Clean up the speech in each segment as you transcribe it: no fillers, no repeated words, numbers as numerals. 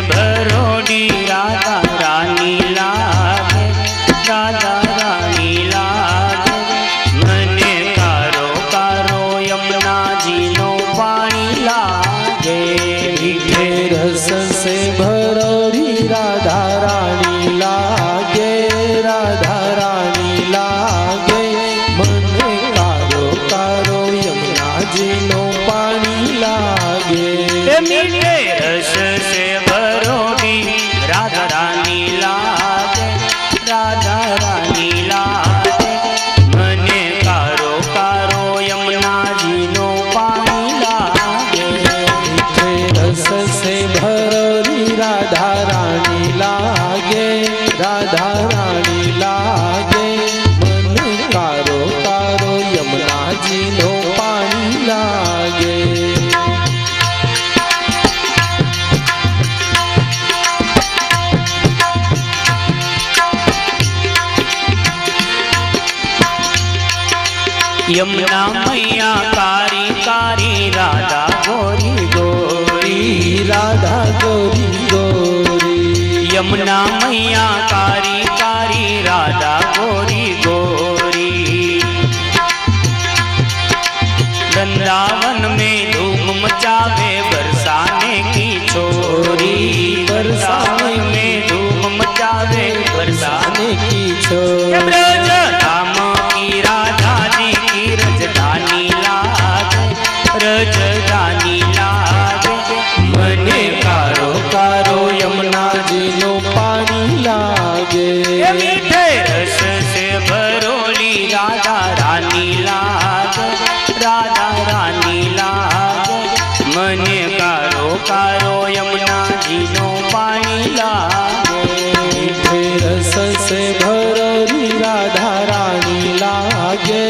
भरोड़ी राधा रानी लागे, राधा रानी लागे। मने कारो कारो यमुना जी नो पानी लागे। मीठे रस से भरोड़ी राधा रानी लागे, राधा रानी लागे। मने कारो कारो यमुना जी नो पानी लागे। मीठे रस से भरोड़ी राधा रानी लागे, राधा रानी लागे। मने कारो कारो यमुना जी नो पानी लागे। मीठे रस से भरोड़ी राधा रानी लागे, राधा रानी लागे। मने कारो कारो यमुना जी नो पानी लागे। यमुना मैया कारी कारी राधा गोरी गोरी, राधा गोरी गोरी। यमुना मैया कारी कारी राधा गोरी गोरी। वृंदावन में धूम मचावे बरसाने की छोरी, बरसाने में धूम मचावे बरसाने की छोरी। धाम की राधा जी की रजधानी लागे, रजधानी लागे। मने कारो कारो यमुना जी नो पानी लागे। मीठे रस से भरोली राधा रानी लागे, राधा रानी लागे। मने कारो कारो यमुना जी नो पानी लागे। मीठे रस से भरोली राधा रानी लागे,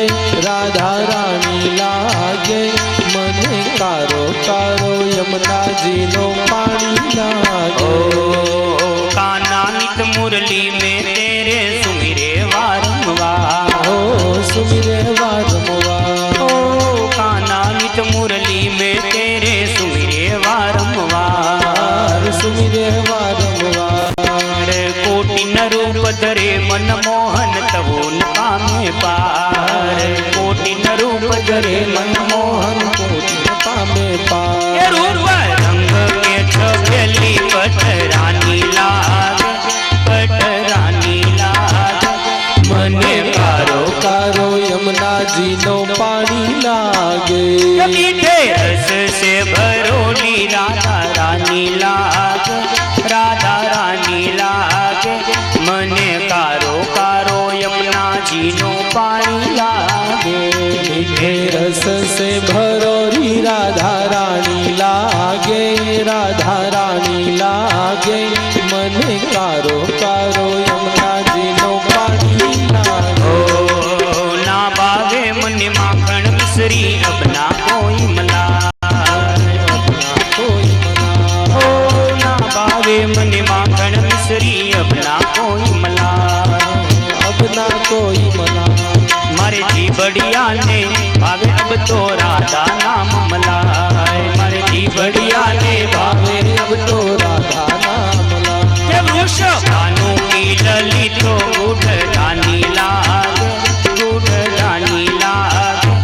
राधा रानी लागे। मने कारो कारो यमुना जी नो पानी लागे। ओ कान्हा नित मुरली में तेरे सुमिरे वारंवार, ओ सुमिरे वारंवार। ओ कान्हा नित मुरली में तेरे सुमिरे वारंवार, सुमिरे वारंवार। कोटि न रूप धरे मन मोहन तवो न पामे पार, कोटि न रूप धरे मन मोहन कोटि न पामे पार। रूप रंग के छबेली पट रानी लागे, पट रानी लागे। मने कारो कारो यमुना जी नो पानी लागे। मीठे रस से भरोली राधा रानी लागे, राधा रानी लागे। मने कारो कारो यमुना जी नो पानी लागे। मीठे रस से भरोली राधा रानी लागे, राधा रानी लागे। मने कारो कारो यमुना जी नो पानी लागे। ओ ना बावे मने माखन मिश्री अब ना कोई मलाई, अपना कोई मना। ओ ना बावे मने माखन मिश्री अब ना कोई मलाई, अब ना कोई मना। मारे जी बढ़िया ने भावे अब तो राधा नाम मलाए, मारे जी बढ़िया ने भावे अब तो राधा नाम लागे। कानों की लली तो उठ रानी लागे, उठ रानी लागे।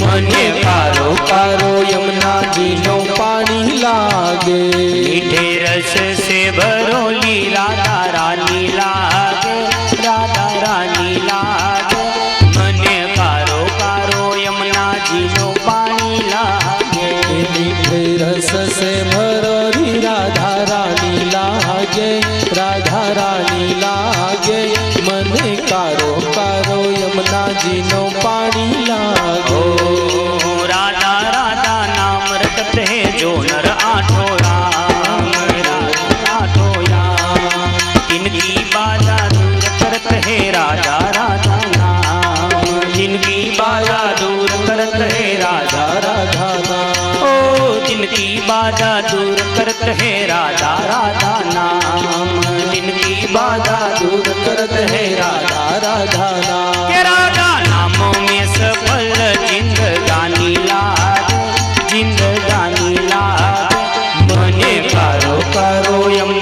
मने कारो कारो यमुना जी नो पानी लागे। मीठे रस से भरोली राधा रानी लागे, राधा रानी लागे। मने कारो कारो यमुना जी नो पानी लागे। मीठे रस से भरोली राधा रानी लागे, राधा रानी लागे। मने कारो कारो यमुना जी नो पानी लागे। ओ राधा राधा नाम रटत है जो नर आठो राम, आठो राम। इनकी बाधा दूर करत है राधा राधा नाम, जिनकी बाधा दूर करत है राधा राधा नाम। ओ जिनकी बाधा दूर करत है राधा राधा नाम, जिनकी बाधा दूर करत है राधा राधा नाम। के राधा नामों में सफल जिंदगानी लागे, जिंदगानी लागे। मने कारो कारो यमुना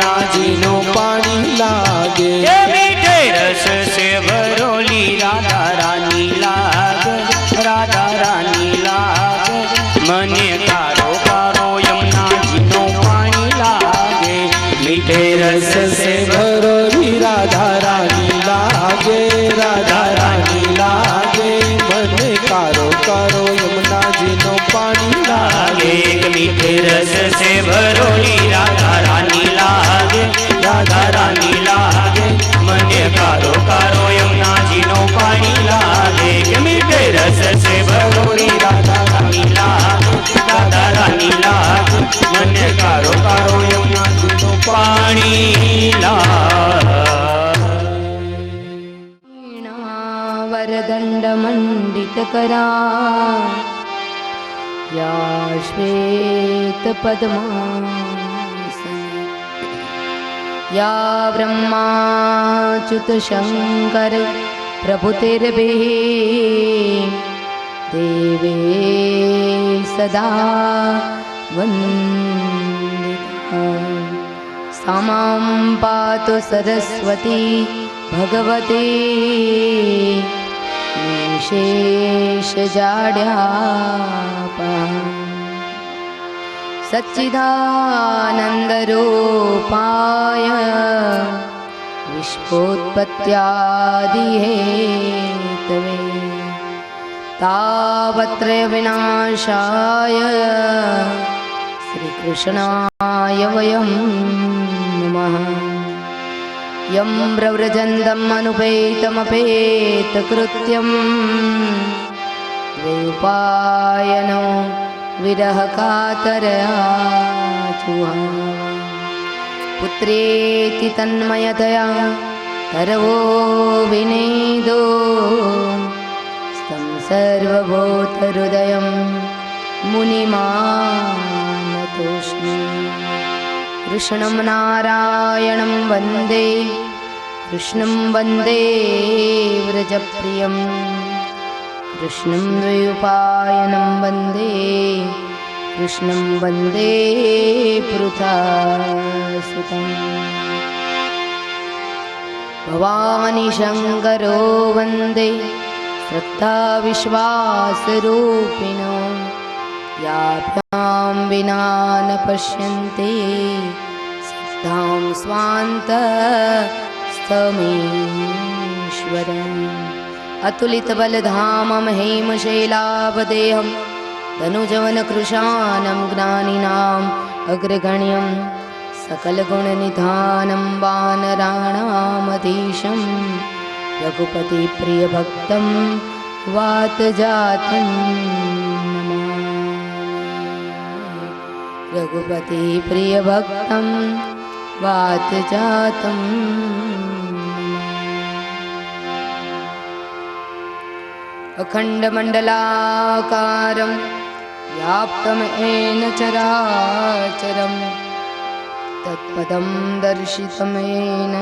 के रस से भरोली राधा रानी लागे, राधा रानी लागे। मने कारो कारो यमुना जी नो पानी लागे, के मीठे रस से भरोली राधा रानी लागे, राधा रानी लागे। मने कारो कारो यमुना जी नो पानी लागे। वरदंड मंडित करा, या श्वेत पद्मासन, या ब्रह्माच्युत शंकर प्रभुतिर्भिः देवे सदा वन्दिता। सा मां पातु सरस्वती भगवती निशेषजाड्यापा। सच्चिदानन्दरूपाय विश्वोत्पत्त्यादिहेतवे तावत्रय विनाशाय श्रीकृष्णाय वयं नमः। यं प्रव्रजन्तम् अनुपेतमपेतकृत्यं द्वैपायनो विरहकातरयाचुहा। पुत्रेति तन्मयतया तरवो विनेदो, स्तं सर्वभूतहृदयं मुनिमानतोऽस्मि। कृष्णं नारायणं वन्दे, कृष्णं वन्दे व्रजप्रियं, कृष्णं द्वैपायनं वन्दे, कृष्णं वन्दे पृथासुतम्। भवानी शङ्करो वन्दे श्रद्धाविश्वासरूपिणो, याभ्यां विना न पश्यन्ति सिद्धां स्वान्तस्थमीश्वरम्। अतुलितबलधामं हेमशैलावदेहं, तनुजवनकृशानं ज्ञानिनाम् अग्रगण्यं, सकलगुणनिधानं वानराणामधीशं, रघुपतिप्रियभक्तं वातजातं नमामि। रघुपतिप्रियभक्तं वातजातं नमामि। अखण्डमण्डलाकारं व्याप्तं येन चराचरं, तत्पदं दर्शितं येन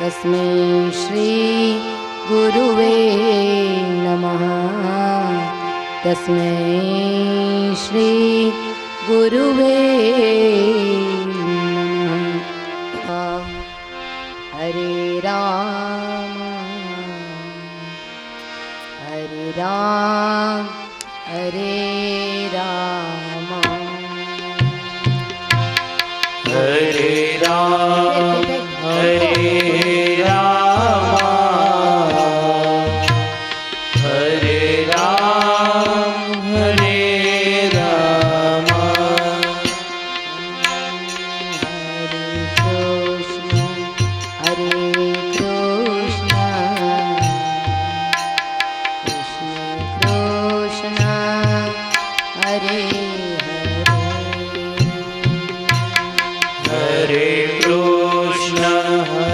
तस्मै श्री गुरुवे नमः। तस्मै श्री गुरुवे नमः। हरे राम हरे राम हरे राम हरे राम हरे राम हरे राम हरे राम। हरे कृष्ण कृष्ण कृष्ण हरे हरे कृष्ण हरे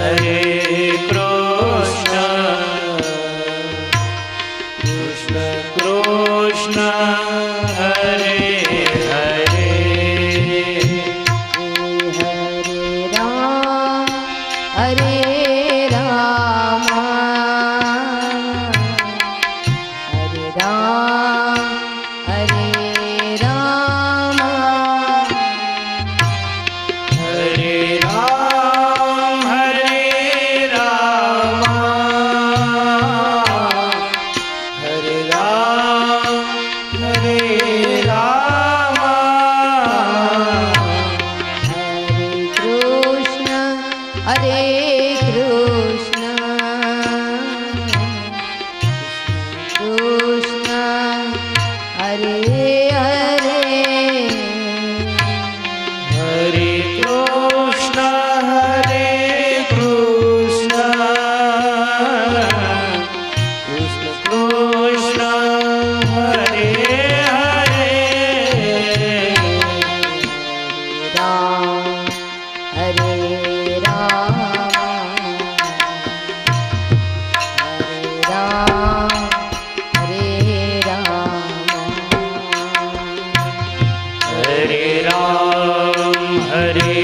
हरे राम हरे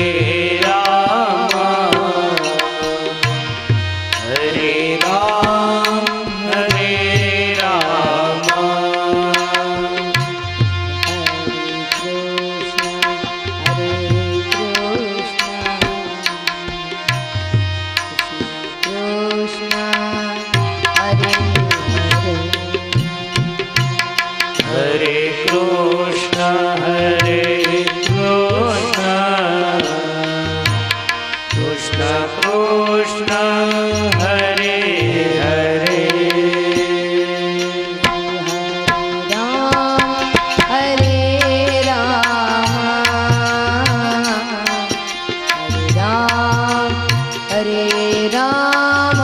राम हरे राम हरे राम हरे कृष्ण हरे कृष्ण कृष्ण कृष्ण हरे हरे हरे राम हरे राम हरे राम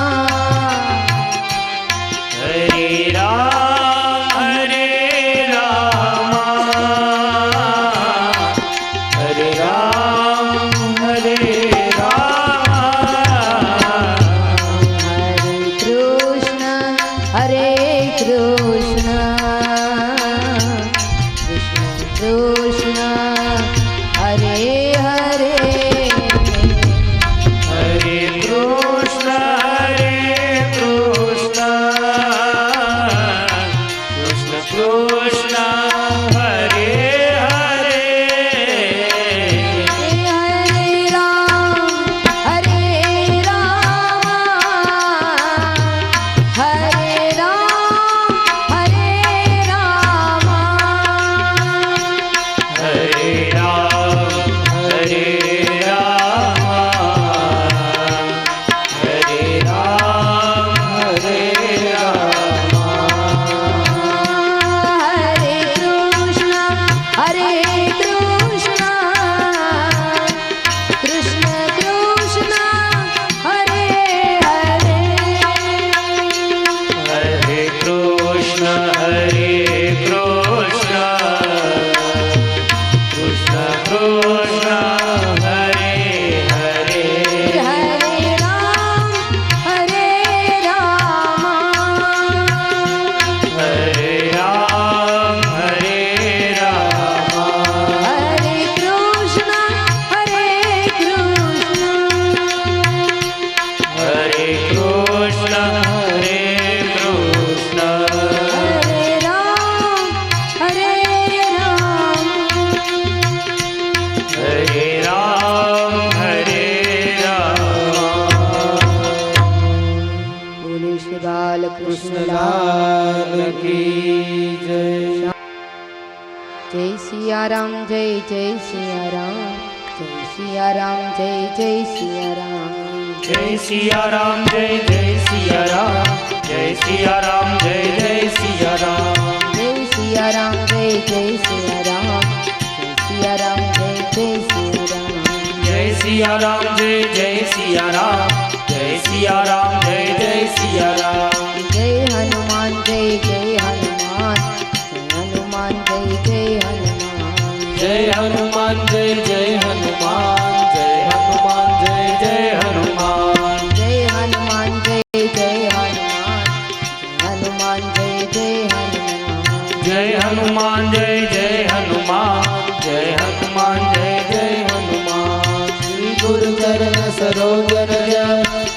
हरे राम हरे राम हरे हरे कृष्ण कृष्ण कृष्ण हरे हरे हरे कृष्ण कृष्ण कृष्ण हरे हरे हरे राम हरे राम हरे राम हरे राम हरे राम हरे राम हरे राम हरे राम हरे कृष्ण कृष्ण कृष्ण हरे हरे हरे कृष्ण कृष्ण कृष्ण हरे हरे हरे राम हरे राम हरे राम हरे राम हरे कृष्ण हरे कृष्ण हरे कृष्ण हरे राम हरे राम बोले श्री बाल कृष्ण लाल की जय। जय सिया राम जय जय सिया राम जय सिया राम जय जय सिया राम जय सिया राम जय जय सिया राम जय सिया राम जय जय सिया राम जय सिया राम जय जय सिया राम जय सिया राम जय जय सिया राम जय सिया राम जय जय सिया राम जय सिया राम जय जय सिया राम जय हनुमान जय जय हनुमान जय हनुमान जय जय हनुमान जय हनुमान जय जय हनुमान जय हनुमान जय जय हनुमान जय हनुमान जय जय हनुमान जय जय हनुमान जय हनुमान जय जय हनुमान जय हनुमान जय जय हनुमान श्री गुरु चरण सरोज रज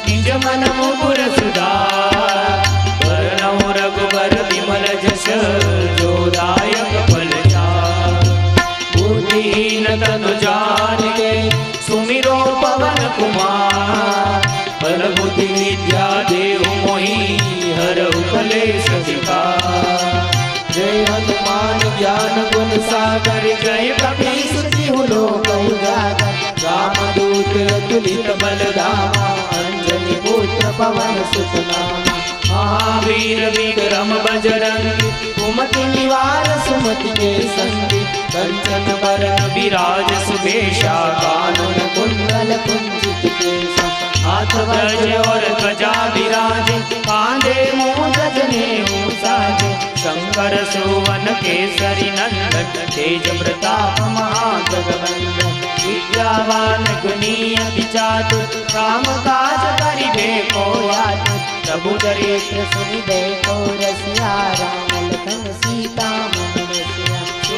निज मन मुकुर सुधार वरनौ रघुबर विमल जस जो दायक फल चार बुद्धिहीन तनु जानिके सुमिरो पवन कुमार बल बुद्धि विद्या देहु मोहि हरहु कलेश विकार जय हनुमान ज्ञान गुण सागर जय कपीस तिहु लोक उजागर रामदूत अतुलित बलधामा अंजनी पुत्र पवन सुत नामा महावीर विक्रम बजरंगी कुमति निवार सुमति के संगी कंचन बरन विराज सुबेशा कानन कुंडल कुंजित केसा हाथ गज और ध्वजा विराज कांधे मूंज जनेऊ साजे शंकर सुवन केसरी नंदन तेज प्रताप महाजगवंदन विद्यावान गुणी अति चातुर काम काज करिबे को आतुर प्रभु चरित्र सुनिबे को रसिया राम लखन सीता मन रसिया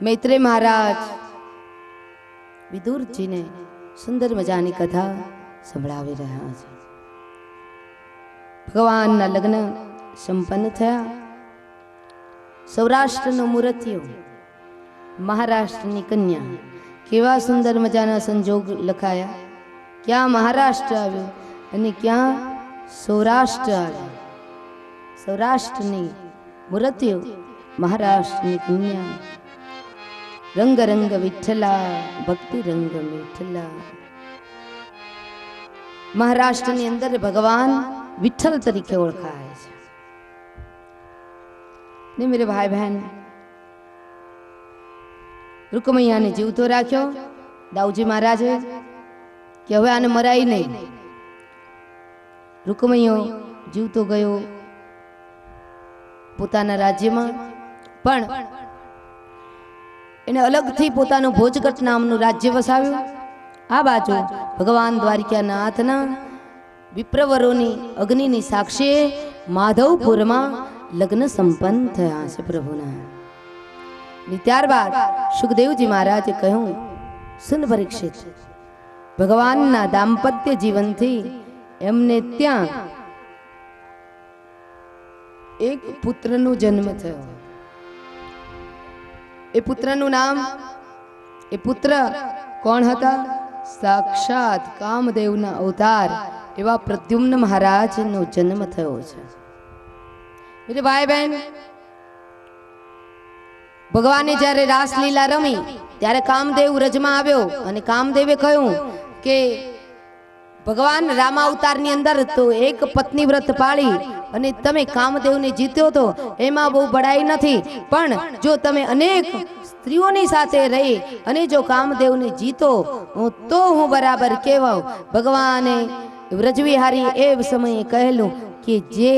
મૈત્રેય મહારાજ વિદુરજીને સુંદર મજાની કથા સંભળાવી રહ્યા છે. ભગવાનના લગ્ન સંપન્ન થયા. સૌરાષ્ટ્રનો મૂર્તિઓ, મહારાષ્ટ્રની કન્યા, કેવા સુંદર મજાના સંજોગ લખાયા. ક્યાં મહારાષ્ટ્ર આવ્યું અને ક્યાં સૌરાષ્ટ્ર આવ્યું. સૌરાષ્ટ્રની મૂર્તિઓ, મહારાષ્ટ્રની કન્યા. રંગ રંગ વિઠ્ઠલા, ભક્તિ રંગ વિઠ્ઠલા. મહારાષ્ટ્રની અંદર ભગવાન વિઠ્ઠલ તરીકે ઓળખાય છે. ને મેરે ભાઈ બહેન, રૂકમૈયાને જીવતો રાખ્યો દાઉજી મહારાજે કે હવે આને મરાય નહીં. રૂકમૈયો જીવતો ગયો પોતાના રાજ્યમાં, પણ એને અલગથી પોતાનું ભોજગઢ નામનું રાજ્ય વસાવ્યું. આ બાજુ ભગવાન દ્વારિકાનાથના વિપ્રવરોની અગ્નિની સાક્ષીએ માધવપુરમાં લગ્ન સંપન્ન થયા છે પ્રભુના. ત્યારબાદ સુખદેવજી મહારાજે કહ્યું, સુન પરીક્ષિત, ભગવાનના દાંપત્ય જીવનથી એમને ત્યાં એક પુત્રનો જન્મ થયો. એ પુત્રનું નામ, એ પુત્ર કોણ હતા? સાક્ષાત કામદેવના અવતાર એવા પ્રદ્યુમ્ન મહારાજનો જન્મ થયો છે. એટલે ભાઈ બહેન, ભગવાને જ્યારે રાસલીલા રમી ત્યારે કામદેવ વ્રજમાં આવ્યો અને કામદેવે કહ્યું કે ભગવાન રામાવતારની અંદર તો એક પત્ની વ્રત પાળી અને તમે કામદેવને જીત્યો તો એમાં બહુ બડાઈ નથી, પણ જો તમે અનેક સ્ત્રીઓની સાથે રહી અને જો કામદેવને જીતો તો હું બરાબર કહેવાઉં. ભગવાને વ્રજવિહારી એ સમયે કહેલું કે જે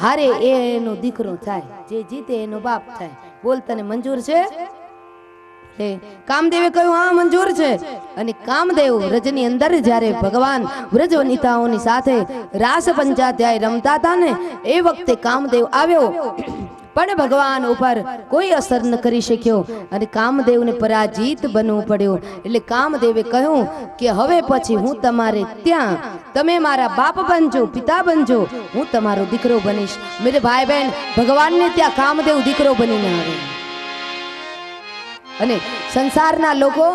હારે એનો દીકરો થાય, જે જીતે એનો બાપ થાય. બોલ, તને મંજૂર છે? કામદેવે કહ્યું, હા મંજૂર છે. અને કામદેવ વ્રજની અંદર જ્યારે ભગવાન વ્રજ વનિતાઓની સાથે રાસ પંચાધ્યાય રમતા હતા ને, એ વખતે કામદેવ આવ્યો, પણ ભગવાન ઉપર કોઈ અસર ન કરી શક્યો અને કામદેવને પરાજિત બનવું પડ્યું. એટલે કામદેવે કહ્યું કે હવે પછી હું તમારે ત્યાં, તમે મારા બાપ બનજો, પિતા બનજો, હું તમારો દીકરો બનીશ. મેરે ભાઈ બહેન, ભગવાનને ત્યાં કામદેવ દીકરો બનીને આવે અને સંસારના લોકો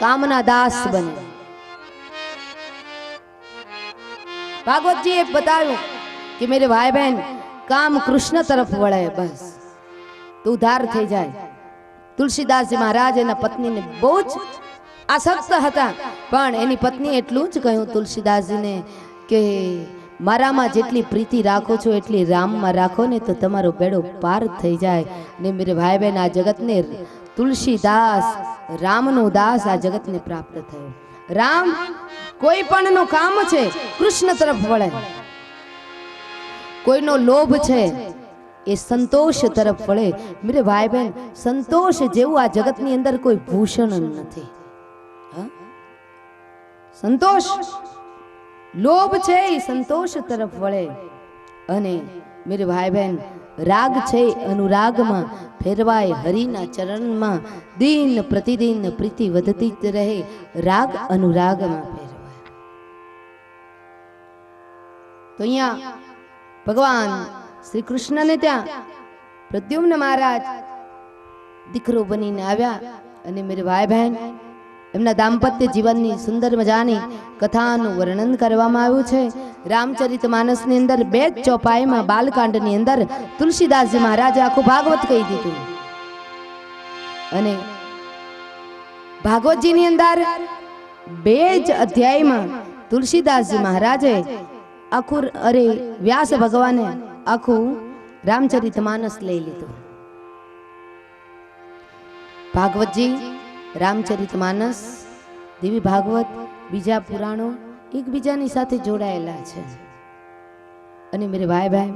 કામના દાસ બને. ભાગવતજીએ બતાવ્યું કે મેરે ભાઈ બહેન, કામ કૃષ્ણ તરફ વળે બસ તો ઉદ્ધાર થઈ જાય. તુલસીદાસજી મહારાજ એના પત્નીને બહુ જ આસક્ત હતા, પણ એની પત્ની એટલું જ કહ્યું તુલસીદાસજીને કે મારામાં જેટલી પ્રીતિ રાખો છો એટલી રામમાં રાખો ને તો તમારો બેડો પાર થઈ જાય. ને મેરે ભાઈ બહેન, આ જગતને તુલસીદાસ રામનો દાસ આ જગતને પ્રાપ્ત થયો. રામ કોઈ પણ નું કામ છે કૃષ્ણ તરફ વળે, કોઈનો લોભ છે એ સંતોષ તરફ વળે. મેરે ભાઈ બહેન, સંતોષ જેવું આ જગતની અંદર કોઈ ભૂષણ નથી. સંતોષ, લોભ છે એ સંતોષ તરફ વળે. અને મેરે ભાઈ બહેન, રાગ છે અનુરાગમાં ફેરવાય, હરિના ચરણમાં દિન પ્રતિદિન પ્રીતિ વધતી જ રહે, રાગ અનુરાગમાં ફેરવાય. તો અહીંયા ભગવાન શ્રી કૃષ્ણને ત્યાં પ્રદ્યુમ્ન મહારાજ દીકરો બનીને આવ્યા. અને મેરે ભાઈ બહેન, એમના દાંપત્ય જીવનની સુંદર મજાની કથાનું વર્ણન કરવામાં આવ્યું છે. રામચરિત માનસની અંદર 2 ચોપાઈમાં બાલકાંડની અંદર તુલસીદાસજી મહારાજે આખું ભાગવત કહી દીધું. અને ભાગવતજીની અંદર 2 જ અધ્યાયમાં તુલસીદાસજી મહારાજે આખું, અરે વ્યાસ ભગવાને આખું રામચરિત માનસ લઈ લીધું. ભાગવતજી, રામચરિત માનસ, દેવી ભાગવત, બીજા પુરાણો એકબીજાની સાથે જોડાયેલા છે. અને મેરે ભાઈ ભાઈ,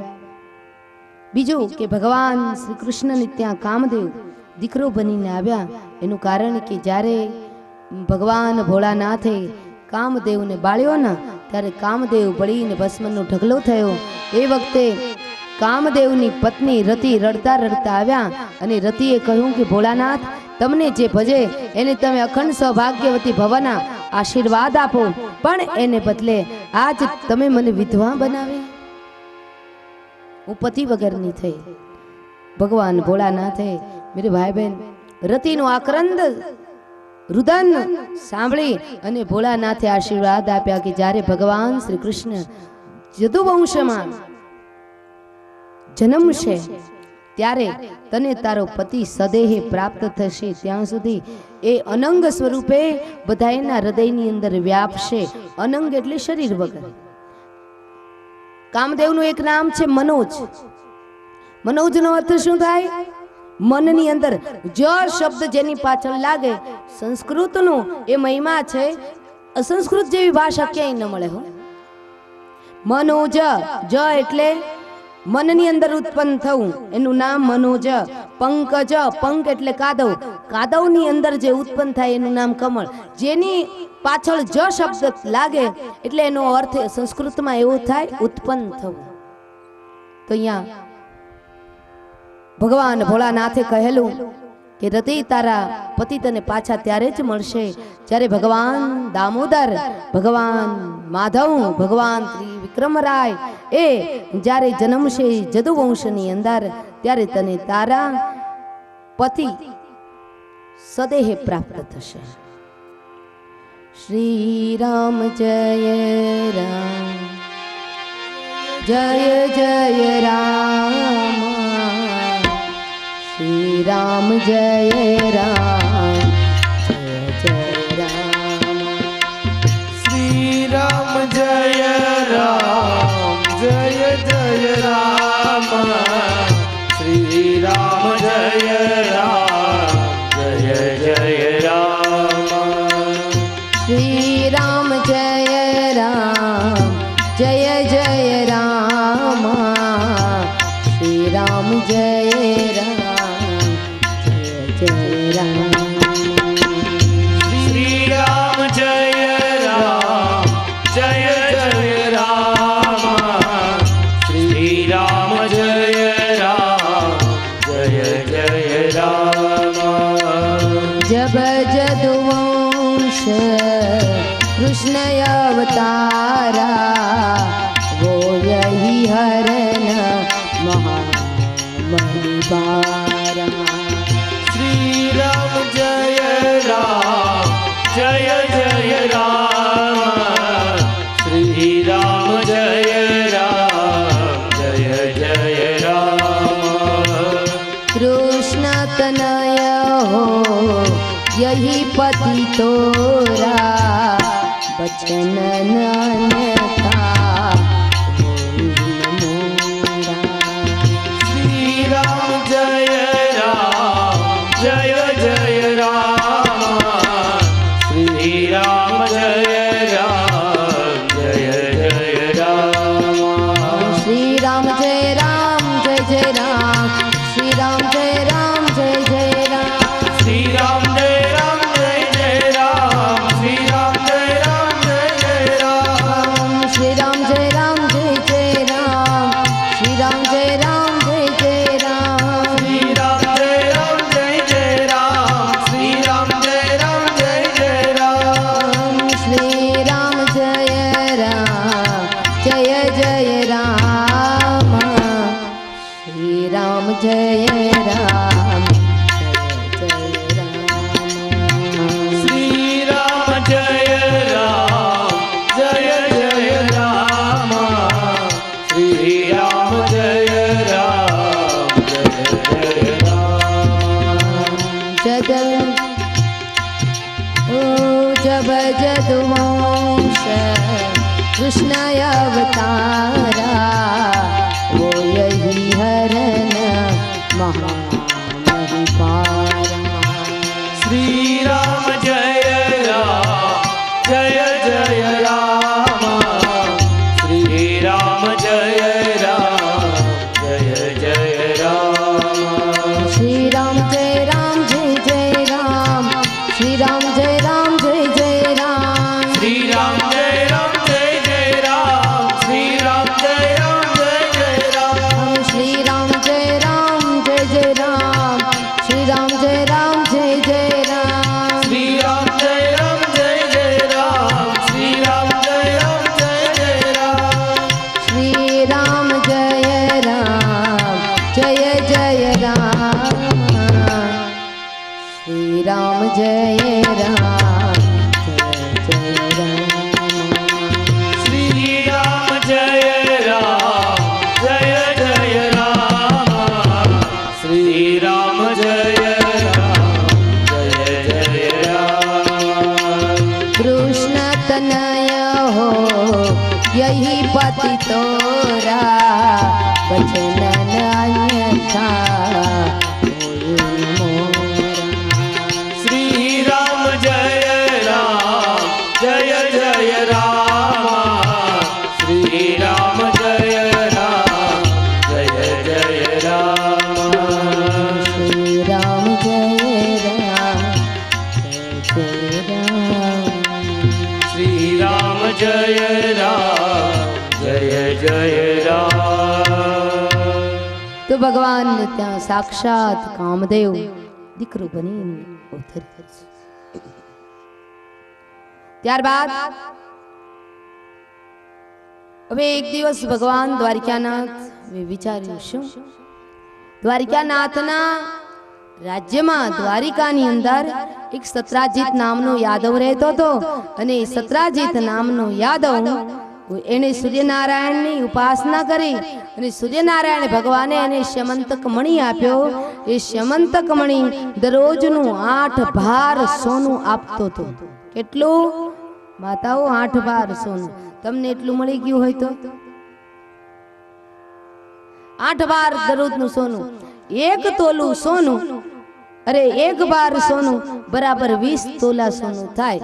બીજું કે ભગવાન શ્રી કૃષ્ણને ત્યાં કામદેવ દીકરો બનીને આવ્યા એનું કારણ કે જ્યારે ભગવાન ભોળાનાથે કામદેવને બાળ્યો ને ત્યારે કામદેવ બળીને ભસ્મનો ઢગલો થયો. એ વખતે કામદેવની પત્ની રતિ રડતા રડતા આવ્યા અને રતિએ કહ્યું કે ભોળાનાથ, તમને જે ભજે એને તમે અખંડ સૌભાગ્યવતી ભવના આશીર્વાદ આપો, પણ એને બદલે આજ તમે મને વિધવા બનાવી, હું પતિ વગરની થઈ. ભગવાન ભોળાનાથે મેરે ભાઈ બહેન રતિનું આક્રંદ રુદન સાંભળી અને ભોળાનાથે આશીર્વાદ આપ્યા કે જ્યારે ભગવાન શ્રી કૃષ્ણ યદુવંશમાં જન્મશે ત્યારે તને તારો પતિ સદેહે પ્રાપ્ત થશે. ત્યાં સુધી એ અનંગ સ્વરૂપે બધાયના હૃદયની અંદર વ્યાપશે. અનંગ એટલે શરીર વગર. કામદેવનું એક નામ છે મનોજ. મનોજનો અર્થ શું થાય? મનની અંદર જ શબ્દ જેની પાછળ લાગે, સંસ્કૃતનો એ મહિમા છે, અસંસ્કૃત જેવી ભાષા ક્યાંય ન મળે. હો, મનોજ, જ એટલે મનની અંદર ઉત્પન્ન થવું, એનું નામ મનોજ. પંકજ, પંક એટલે કાદવ, કાદવની અંદર જે ઉત્પન્ન થાય એનું નામ કમળ. જેની પાછળ જ શબ્દ લાગે એટલે એનો અર્થ સંસ્કૃતમાં એવો થાય, ઉત્પન્ન થવું. તો અહીંયા ભગવાન ભોળાનાથે કહેલું કે રતિ, તારા પતિ તને પાછા ત્યારે જ મળશે જ્યારે ભગવાન દામોદર, ભગવાન માધવ, ભગવાન ત્રિવિક્રમરાય એ જ્યારે જન્મશે જદુવંશની અંદર, ત્યારે તને તારા પતિ સદેહ પ્રાપ્ત થશે. શ્રી રામ જય રામ, જય જય રામ, શ્રી રામ જય રામ, જય જય રામ, શ્રી રામ જય રામ, જય જય રામ, શ્રી રામ જય રામ, જય જય રામ, શ્રી રામ જય રામ, જય જય રામ, શ્રી રામ જય રામ, જય જય રામ, શ્રી રામ જય રામ, જય જય રામ, શ્રી રામ જય રામ, જય જય રામ. जब जदुवंश कृष्ण अवतारा, वो यही हरण महामहिबारा. श्री राम जय राम, जय जय राम, श्री राम जय राम, जय जय राम. कृष्ण तनय हो यही पति तोरा, बचन अन्यथा होई न मोरा. श्री राम जय राम, जय जय राम, श्री राम जय राम, जय जय राम. श्री राम जय राम, जय जय राम, श्री राम जय राम, जय जय राम, श्री राम जय राम, जय जय राम, श्री राम जय राम, जय जय राम. श्री राम जय राम, जय जय राम, श्री राम जय राम, जय जय राम, श्री राम जय राम, जय जय राम, श्री राम जय राम, जय जय राम. श्री राम जय राम, जय जय राम, श्री राम जय राम, जय जय राम. श्री राम जय राम, जय जय राम, श्री राम जय राम, जय जय राम. जब जदुवंश कृष्ण अवतारा, वो यही हरण महामहिपारा. श्री राम जय राम, जय जय राम, श्री राम जय राम, जय जय राम. श्री राम जय राम, जय जय राम, श्री राम जय राम, जय जय राम, श्री राम जय राम, जय जय राम, श्री राम जय राम, जय जय राम. રામ જય જય રામ શ્રી રામ જય રામ જય જય રામ શ્રી રામ જય રામ જય જય રામ कृष्ण तनय हो यही पति तोरा बचन अन्यथा શ્રી રામ જય રામ જય જય રામ શ્રી રામ જય રામ જય જય રામ श्री राम जय राम जय जय राम શ્રી રામ જય રામ જય જય રામ તો ભગવાન ત્યાં સાક્ષાત કામદેવ દીકરો બની અવતર્યા છે. ત્યારબાદ હવે એક દિવસ ભગવાન દ્વારિકાનાથ વિચાર્યું શું દ્વારિકાનાથના રાજ્યમાં દ્વારિકાની અંદર એક સત્રાજીત નામનો યાદવ રહેતો હતો અને એ સત્રાજીત નામનો યાદવ એને સૂર્યનારાયણની ઉપાસના કરી અને સૂર્યનારાયણ ભગવાને એને શ્યમંતક મણી આપ્યો. એ શ્યમંતક મણી દરરોજનું 8 ભાર સોનું આપતો હતો. કેટલું માતાઓ? 8 ભાર સોનું. તમને એટલું મળી ગયું હોય તો 8 ભાર દરરોજનું સોનું. 1 તોલું સોનું, અરે 1 ભાર સોનું બરાબર 20 તોલા સોનું થાય.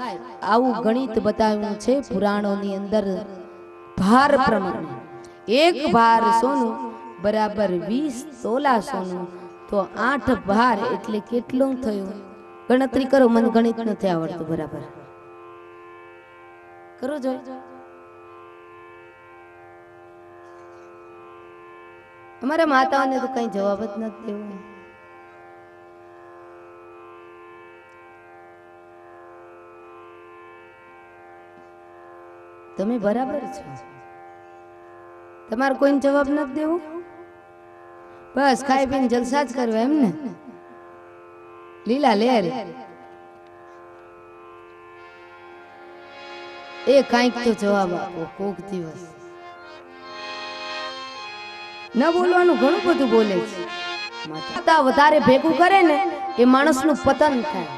આવું ગણિત બતાવ્યું છે પુરાણોની અંદર. ભાર પ્રમાણે 1 ભાર સોનું બરાબર 20 તોલા સોનું, તો 8 ભાર એટલે કેટલું થયું? ગણતરી કરો. મને ગણિત નથી આવડતું બરાબર. કરો જો. અમારા માતાઓને તો કઈ જવાબ જ નથી દેવો. તમે બરાબર છો. તમારે કોઈને જવાબ નથી દેવો. બસ ખાઈ પીને જલસા જ કરવા એમ ને? લીલા લેર એ કાંઈક તો જવાબ આપો કોક દિવસ. ન બોલવાનું ઘણું બધું બોલે છે. માતા વધારે ભેગું કરે ને એ માણસનું પતન થાય.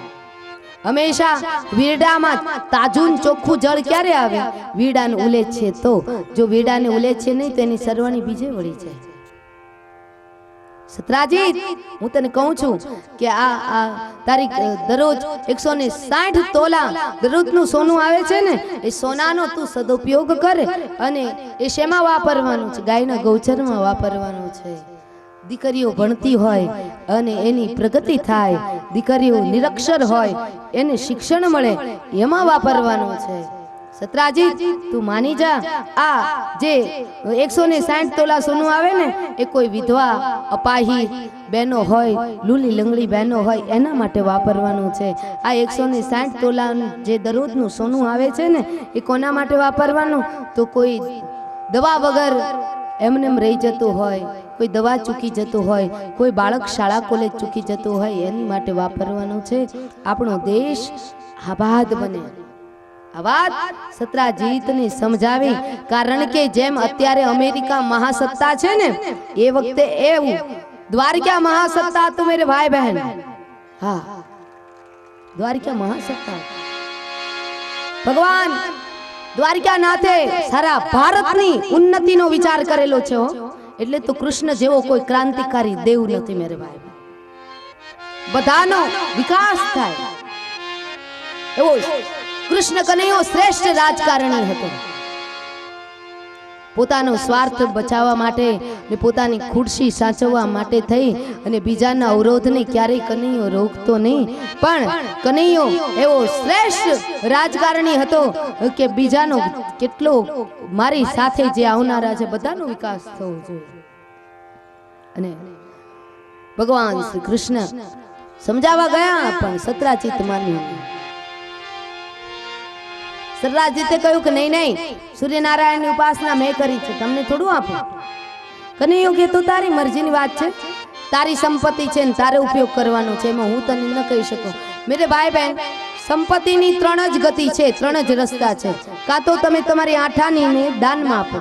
હંમેશા વીરડામાં તાજું ચોખ્ખું જળ ક્યારે આવે? વીરડાને ઉલેચ છે તો. જો વીરડાને ઉલેચ છે નહીં તો એની સરવાણી બીજે વળી જાય. સત્રાજીત, હું તને કહું છું કે આ તારી દરરોજ 160 તોલા દરરોજનું સોનું આવે છે ને, એ સોનાનો તું સદુપયોગ કરે અને એ શેમાં વાપરવાનું છે? ગાયના ગૌચરમાં વાપરવાનું છે. દીકરીઓ ભણતી હોય અને એની પ્રગતિ થાય, દીકરીઓ નિરક્ષર હોય એને શિક્ષણ મળે, એમાં વાપરવાનું છે. સત્રાજીત, તું માની જા. આ જે 160 તોલા સોનું આવે ને એ કોઈ વિધવા અપાહી બહેનો હોય, લૂલી લંગડી બહેનો હોય એના માટે વાપરવાનું છે. આ 160 તોલા જે દરરોજનું સોનું આવે છે ને એ કોના માટે વાપરવાનું? તો કોઈ દવા વગર એમને એમ રહી જતું હોય, કોઈ દવા ચૂકી જતું હોય, કોઈ બાળક શાળા કોલેજ ચૂકી જતું હોય એની માટે વાપરવાનું છે. આપણો દેશ આબાદ બને. આ વાત સત્રાજીતને સમજાવી. કારણ કે જેમ અત્યારે અમેરિકા મહાસત્તા છે ને એ વખતે એવું દ્વારિકા મહાસત્તા તો મેરે ભાઈ બહેન. હા, દ્વારિકા મહાસત્તા. ભગવાન દ્વારિકાનાથે સારા ભારતની ઉન્નતિનો વિચાર કરેલો છે. એટલે તો કૃષ્ણ જેવો કોઈ ક્રાંતિકારી દેવ નથી મેરે ભાઈ. બધાનો વિકાસ થાય એવો કૃષ્ણ કનૈયો શ્રેષ્ઠ રાજકારણી હતો. પોતાનો સ્વાર્થ બચાવવા માટે ને પોતાની ખુરશી સાચવવા માટે થઈ અને બીજાના અવરોધને ક્યારેય કનૈયો રોકતો નહીં. પણ કનૈયો એવો શ્રેષ્ઠ રાજકારણી હતો કે બીજાનો કેટલો મારી સાથે જે આવનારા છે બધાનો વિકાસ થવો જોઈએ. અને ભગવાન શ્રી કૃષ્ણ સમજાવવા ગયા પણ સત્રાજીત માન્યું. સત્રાજીતે કહ્યું કે નહીં નહીં, સૂર્યનારાયણની ઉપાસના મેં કરી છે, તમને થોડું આપું. કનૈયો કે તો તારી મરજીની વાત છે, તારી સંપત્તિ છે ને તારે ઉપયોગ કરવાનો છે, એમાં હું તને ન કહી શકું. મેરે ભાઈ બહેન સંપત્તિની 3 જ ગતિ છે, 3 જ રસ્તા છે. કાં તો તમે તમારી આઠાનીને દાનમાં આપો,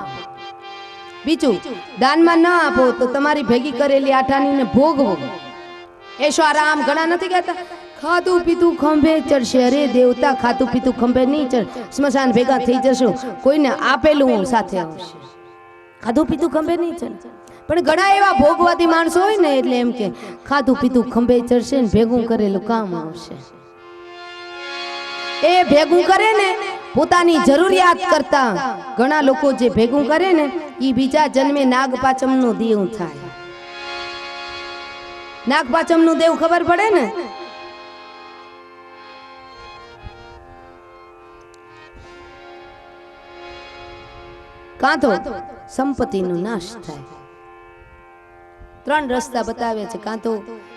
બીજું દાનમાં ન આપો તો તમારી ભેગી કરેલી આઠાનીને ભોગવો. એશો આરામ ઘણા નથી કહેતા ખાધું પીતું ખંભે ચડશે. અરે દેવતા, ખાધું પીતું ખંભે નહીં ચડ, સ્મશાન ભેગા થઈ જશું, કોઈને આપેલું સાથે આવશે. ખાધું પીતું ખંભે નહીં ચડ. પણ ઘણા એવા ભોગવાદી માણસો હોય ને, એટલે એમ કે ખાધું પીતું ખંભે ચડશે ને ભેગું કરેલું કામ આવશે. એ ભેગું કરે ને પોતાની જરૂરિયાત કરતા ઘણા લોકો જે ભેગું કરે ને એ બીજા જન્મે નાગપાચમનું દેવ થાય. નાગપાચમનું દેવ ખબર પડે ને? કાં તો સંપત્તિનો નાશ થાય. 3 રસ્તા બતાવે છે, કાં તો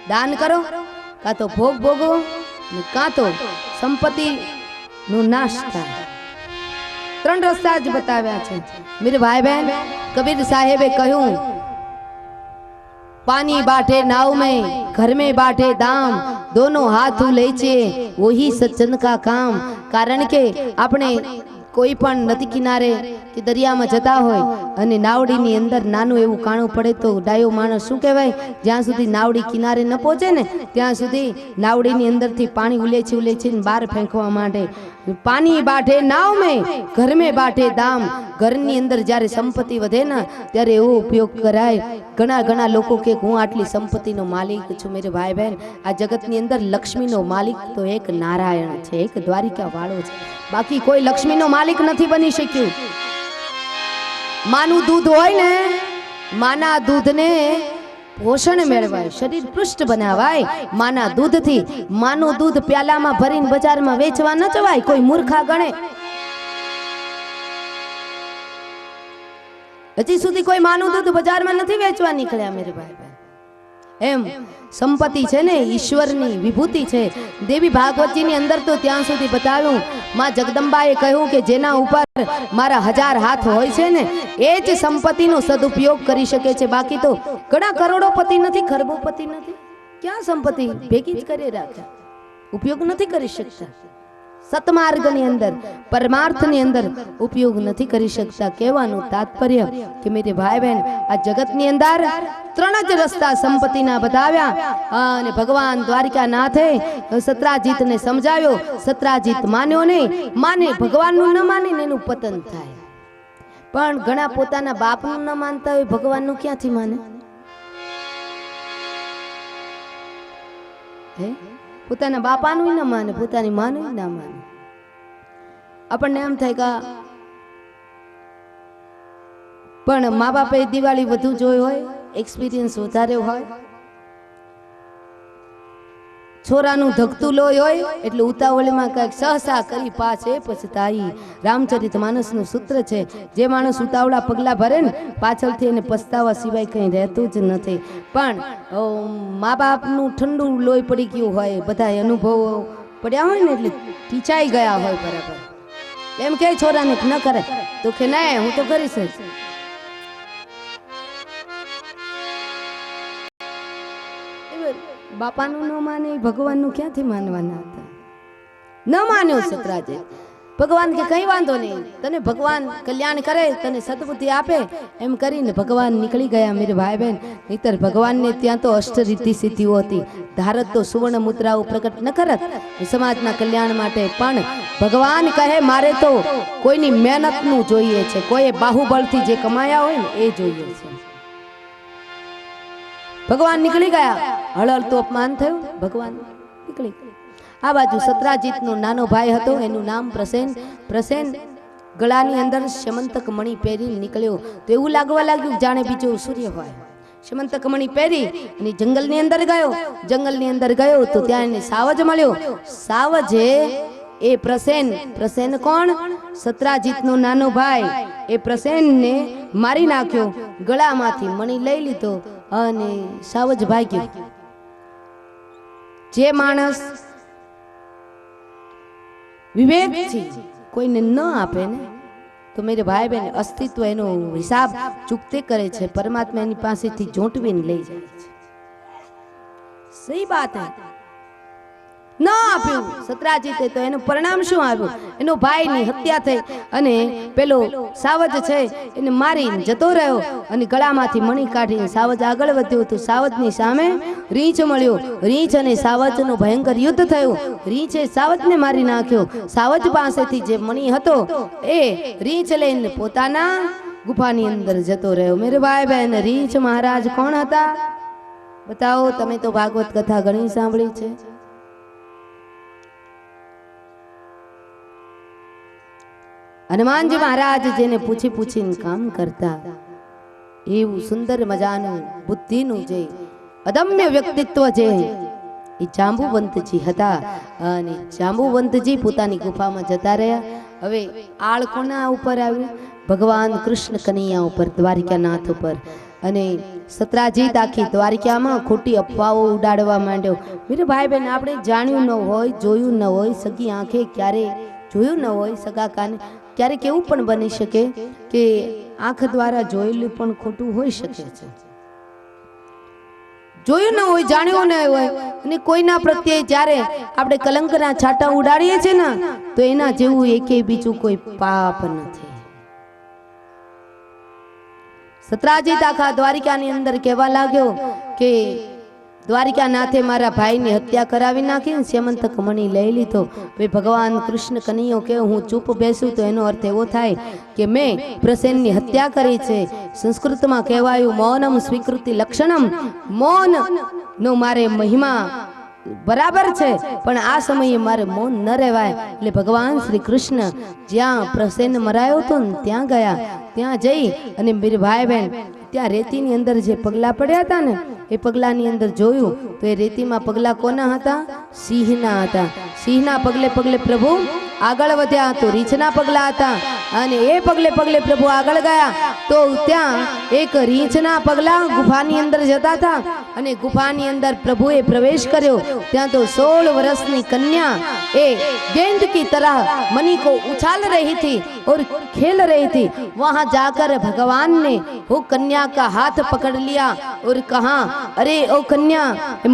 દાન કરો, કાં તો ભોગ ભોગવો, ને કાં તો સંપત્તિ નો નાશ થાય. 3 રસ્તા જ બતાવ્યા છે. मेरे भाई बहन, कबीर साहेबे કહ્યું, पानी बाटे नाव में, घर में बाटे दाम, दोनों हाथ उलेचे वही सज्जन का काम. કારણ કે આપણે કોઈ પણ નદી કિનારે કે દરિયામાં જતા હોય અને નાવડીની અંદર નાનું એવું કાણું પડે તો ડાયો માણસ શું કહેવાય, જ્યાં સુધી નાવડી કિનારે ન પહોંચે ને ત્યાં સુધી નાવડીની અંદરથી પાણી ઉલેચીને બહાર ફેંકવા માટે. પાણી બાટે નાવ મેં, ઘર મેં બાટે દામ. ઘરની અંદર જ્યારે સંપત્તિ વધે ને ત્યારે એવો ઉપયોગ કરાય. ઘણા લોકો કે હું આટલી સંપત્તિનો માલિક છું. મેરે ભાઈ બહેન, આ જગતની અંદર લક્ષ્મીનો માલિક તો એક નારાયણ છે, એક દ્વારિકા વાળો છે. બાકી કોઈ લક્ષ્મીનો માલિક નથી બની શક્યું. માનું દૂધ હોય ને, માના દૂધને પોષણ મેળવાય, શરીર પૃષ્ઠ બનાવાય માના દૂધથી. માનું દૂધ પ્યાલામાં ભરીને બજારમાં વેચવા ન જવાય, કોઈ મૂર્ખા ગણે. હજી સુધી કોઈ માનું દૂધ બજારમાં નથી વેચવા નીકળ્યા મેરે ભાઈ. એમ સંપત્તિ છે ને ઈશ્વરની વિભૂતિ છે. દેવી ભાગવતજીની અંદર તો ત્યાં સુધી બતાવ્યું, માં જગદંબાએ કહ્યું કે જેના ઉપર મારા 1000 હાથ હોય છે ને એ જ સંપત્તિનો સદુપયોગ કરી શકે છે. બાકી તો ઘણા કરોડોપતિ નથી, ખરબોપતિ નથી, ક્યાં સંપત્તિ ભેગી જ કરી રાખ્યા, ઉપયોગ નથી કરી શકતા. સતમાર્ગની અંદર, પરમાર્થની અંદર ઉપયોગ નથી કરી શકતા. કહેવાનું તાત્પર્ય કે મેરે ભાઈ બહેન, આ જગતની અંદર 3 જ રસ્તા સંપત્તિના બતાવ્યા. અને ભગવાન દ્વારિકાનાથે સત્રાજીતને સમજાવ્યો. સત્રાજીત માન્યો નહીં, માને ભગવાનનું ન માનીને એનું પતન થાય. પણ ઘણા પોતાના બાપનું ન માનતા હોય, ભગવાનનું ક્યાંથી માને? હે, પોતાના બાપાનું ન માને, પોતાની માનું ના માને. આપણને એમ થાય કે પણ મા બાપે દિવાળી વધુ જોઈ હોય, એક્સપિરિયન્સ વધારે હોય, છોરાનું ધકતું લોહી હોય એટલે ઉતાવળમાં કંઈક સહસા કરી પાછે પછતાઈ. રામચરિત માનસનું સૂત્ર છે, જે માણસ ઉતાવળા પગલા ભરે ને પાછળથી એને પસ્તાવા સિવાય કંઈ રહેતું જ નથી. પણ મા બાપનું ઠંડુ લોહી પડી ગયું હોય, બધા અનુભવો પડ્યા હોય ને એટલે ટીચાઈ ગયા હોય બરાબર. એમ કે છોરાને ન કરે તો કે ના હું તો કરીશ જ. બાપાનું ન માને, ભગવાનનું ક્યાંથી માનવાના હતા? ન માન્યો સત્રાજીત. ભગવાન કે કઈ વાંધો નહીં, તને ભગવાન કલ્યાણ કરે, તને સદબુદ્ધિ આપે, એમ કરીને ભગવાન નીકળી ગયા મેરે ભાઈ બહેન. નહીતર ભગવાનને ત્યાં તો અષ્ટરિદ્ધિ સિદ્ધિઓ હતી, ધારત તો સુવર્ણ મુદ્રાઓ પ્રકટ ન કરત સમાજના કલ્યાણ માટે. પણ ભગવાન કહે મારે તો કોઈની મહેનતનું જોઈએ છે, કોઈએ બાહુબળથી જે કમાયા હોય ને એ જોઈએ છે. ભગવાન નીકળી ગયા, હળહળ તો અપમાન થયું, ભગવાન નીકળી ગયા. આ બાજુ સત્રાજીતનો નાનો ભાઈ હતો, એનું નામ પ્રસેન. પ્રસેન ગળાની અંદર શમંતક મણી પહેરી નીકળ્યો તો એવું લાગવા લાગ્યું જાણે બીજો સૂર્ય હોય. શમંતક મણી પહેરી અને જંગલની અંદર ગયો. જંગલની અંદર ગયો તો ત્યાં એને સાવજ મળ્યો. સાવજે એ પ્રસેન, પ્રસેન કોણ? સત્રાજીતનો નાનો ભાઈ. એ પ્રસેનને મારી નાખ્યો, ગળામાંથી મણી લઈ લીધો અને સાવજ ભાગ્યો. જે માણસ વિવેકથી કોઈને ન આપે ને તો મેરે ભાઈ બહેન અસ્તિત્વ એનો હિસાબ ચૂકતે કરે છે, પરમાત્મા એની પાસેથી જોંટવીને લઈ જાય છે. સહી બાત હે. ન આપ્યું સત્રાજીતે, તો એનું પરિણામ શું આવ્યું? એનો ભાઈની હત્યા થઈ અને પેલો સાવજ છે એને મારીને જતો રહ્યો અને ગળામાંથી મણી કાઢીને સાવજ આગળ વધ્યો તો સાવજની સામે રીંછ મળ્યો. રીંછ અને સાવજનું ભયંકર યુદ્ધ થયું. રીંછે સાવજને મારી નાખ્યો. સાવજ પાસેથી જે મણી હતો એ રીંછ લઈને પોતાના ગુફાની અંદર જતો રહ્યો. મેરે ભાઈ બહેન, રીંછ મહારાજ કોણ હતા? બતાવો. તમે તો ભાગવત કથા ઘણી સાંભળી છે. હનુમાનજી મહારાજ જેને પૂછી પૂછીને કામ કરતા, એવું સુંદર મજાનું બુદ્ધિનું જે અદમ્ય વ્યક્તિત્વ જે એ જાંબુવંતજી હતા. અને જાંબુવંતજી પોતાની ગુફામાં જતા રહ્યા. હવે આળ કોના ઉપર આવ્યું? ભગવાન કૃષ્ણ કનૈયા ઉપર, દ્વારિકાનાથ ઉપર. અને સત્રાજીત આખી દ્વારિકામાં ખોટી અફવાઓ ઉડાડવા માંડ્યો. મેરે ભાઈ બહેન, આપણે જાણ્યું ન હોય, જોયું ન હોય, સગી આંખે ક્યારે જોયું ન હોય, સગા કાને ક્યારેક એવું પણ બની શકે કે આંખ દ્વારા જોયેલું પણ ખોટું હોઈ શકે છે. જોયું ન હોય, જાણ્યું ન હોય અને કોઈના પ્રત્યે જ્યારે આપણે કલંકના છાંટા ઉડાડીએ છીએ ને, તો એના જેવું એકે બીજું કોઈ પાપ નથી. સત્રાજીત આખા દ્વારિકાની અંદર કહેવા લાગ્યો કે દ્વારિકાનાથે મારા ભાઈની હત્યા કરાવી નાખી, સેમંતક મણી લઈ લીધો. ભાઈ ભગવાન કૃષ્ણ કનૈયો કે હું ચૂપ બેસું તો એનો અર્થ એવો થાય કે મેં પ્રસેનની હત્યા કરી છે. સંસ્કૃતમાં કહેવાયું મૌનમ સ્વીકૃતિ લક્ષણમ. મૌન નો મારે મહિમા બરાબર છે, પણ આ સમયે મારે મૌન ન રહેવાય. એટલે ભગવાન શ્રી કૃષ્ણ જ્યાં પ્રસેન મરાયો હતો ને ત્યાં ગયા. ત્યાં જઈ અને મેરે ભાઈ બહેન ત્યાં રેતીની અંદર જે પગલા પડ્યા હતા ને, એ પગલાની અંદર જોયું તો એ રેતીમાં પગલા કોના હતા? સિંહના હતા. સિંહના પગલે પગલે પ્રભુ આગળ વધ્યા. તો રીંછના પગલા હતા અને એ પગલે પગલે પ્રભુ આગળ ગયા તો ત્યાં એક રીંછના પગલા ગુફાની અંદર જતા હતા અને ગુફાની અંદર પ્રભુએ પ્રવેશ કર્યો. ત્યાં તો 16 વર્ષની कन्या ए गेंद की तरह मणि को उछाल रही थी और खेल रही थी. वहां जाकर भगवान ने वो कन्या का हाथ पकड़ लिया और कहा, अरे ओ कन्या,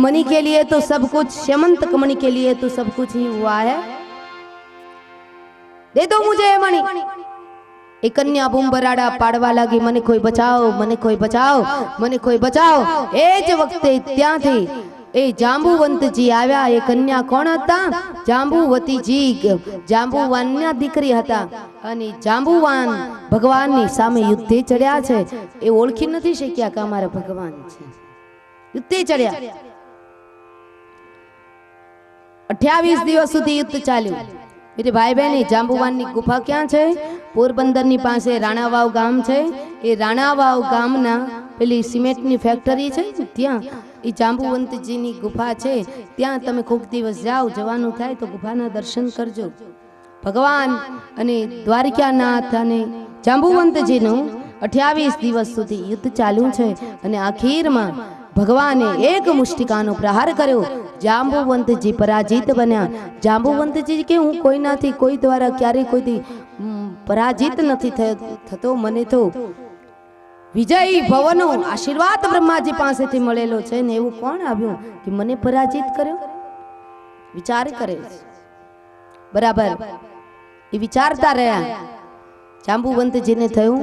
मणि के लिए तो सब कुछ, श्यमंतक मणि के लिए तो सब कुछ ही हुआ है, दे दो मुझे ये मणि. એ કન્યા બૂમબરાડા પાડવા લાગી, મને કોઈ બચાવો, મને કોઈ બચાવો, મને કોઈ બચાવો. એ જ વખતે ત્યાંથી એ જાંબુવંતજી આવ્યા. એ કન્યા કોણ હતા? જાંબુવતીજી, જાંબુવાનના દીકરી હતા. અને જાંબુવાન ભગવાનની સામે યુદ્ધે ચડ્યા છે. એ ઓળખી નથી શક્યા કે અમારા ભગવાન છે. યુદ્ધે ચડ્યા. 28 દિવસ સુધી યુદ્ધ ચાલ્યું. मेरे भाई बहन, जांबुवानी गुफा क्या है? पोरबंदर नी पास राणावाव गाम है. ये राणावाव गामना पेली सीमेंटनी फैक्टरी है, त्या ए जांबुवंतजीनी गुफा है. त्या तमे खूब दिवस जाओ, जवानुं थाय तो गुफाना दर्शन करजो. भगवान अने द्वारिकानाथ अने जांबुवंतजीनुं 28 दिवस सुधी युद्ध चालू है. अने आखिरमां भगवाने एक मुष्टिकानो प्रहार कर्यो. जांबुवंतजी पराजित बन्या. जांबुवंतजी के हूँ कोई नाथी, कोई द्वारा क्यारे कोई पराजित नहीं थतो. मने तो विजयी भवनो आशीर्वाद ब्रह्माजी पासेथी मळेलो छे ने एवुं कोण आव्युं कि मने पराजित कर्यो? विचार करे बराबर ए विचारता रह्या. जांबुवंतजी ने थयुं,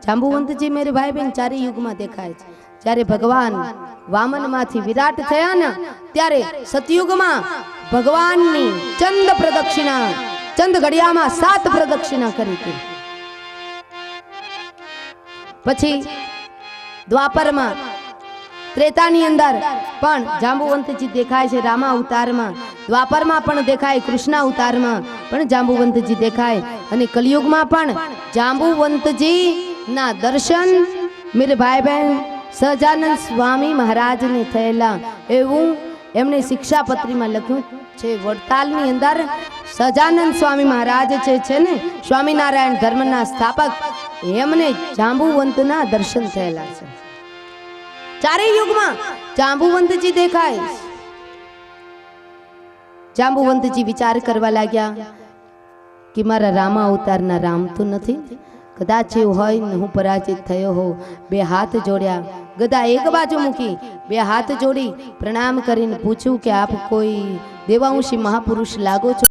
जांबुवंतजी मेरे भाई बहन चारे युग में देखाय छे. જ્યારે ભગવાન વામન માંથી વિરાટ થયા ને ત્યારે સતયુગમાં ભગવાનની ચંદ પ્રદક્ષિણા, ચંદ ઘડિયામાં 7 પ્રદક્ષિણા કરી હતી. પછી દ્વાપરમાં, ત્રેતાની અંદર પણ જાંબુવંતજી દેખાય છે. રામા અવતારમાં, દ્વાપરમાં પણ દેખાય, કૃષ્ણ અવતારમાં પણ જાંબુવંતજી દેખાય. અને કલિયુગમાં પણ જાંબુવંતજી ના દર્શન મેરે ભાઈ બહેન સહજાનંદ સ્વામી મહારાજ ને થયેલા એવું એમને શિક્ષાપત્રીમાં લખ્યું છે. વડતાલની અંદર સહજાનંદ સ્વામી મહારાજ છે ને, સ્વામિનારાયણ ધર્મના સ્થાપક, એમને જાંબુવંતના દર્શન થયેલા છે. ચારેય યુગમાં જાંબુવંતજી દેખાય. જાંબુવંતજી વિચાર કરવા લાગ્યા કે મારા રામા અવતારના રામ તો નથી, કદાચ એવું હોય ને હું પરાજિત થયો હો. 2 હાથ જોડ્યા, ગદા એક બાજુ મૂકી, 2 હાથ જોડી પ્રણામ કરીને પૂછ્યું કે આપ કોઈ દેવાંશી મહાપુરુષ લાગો છો.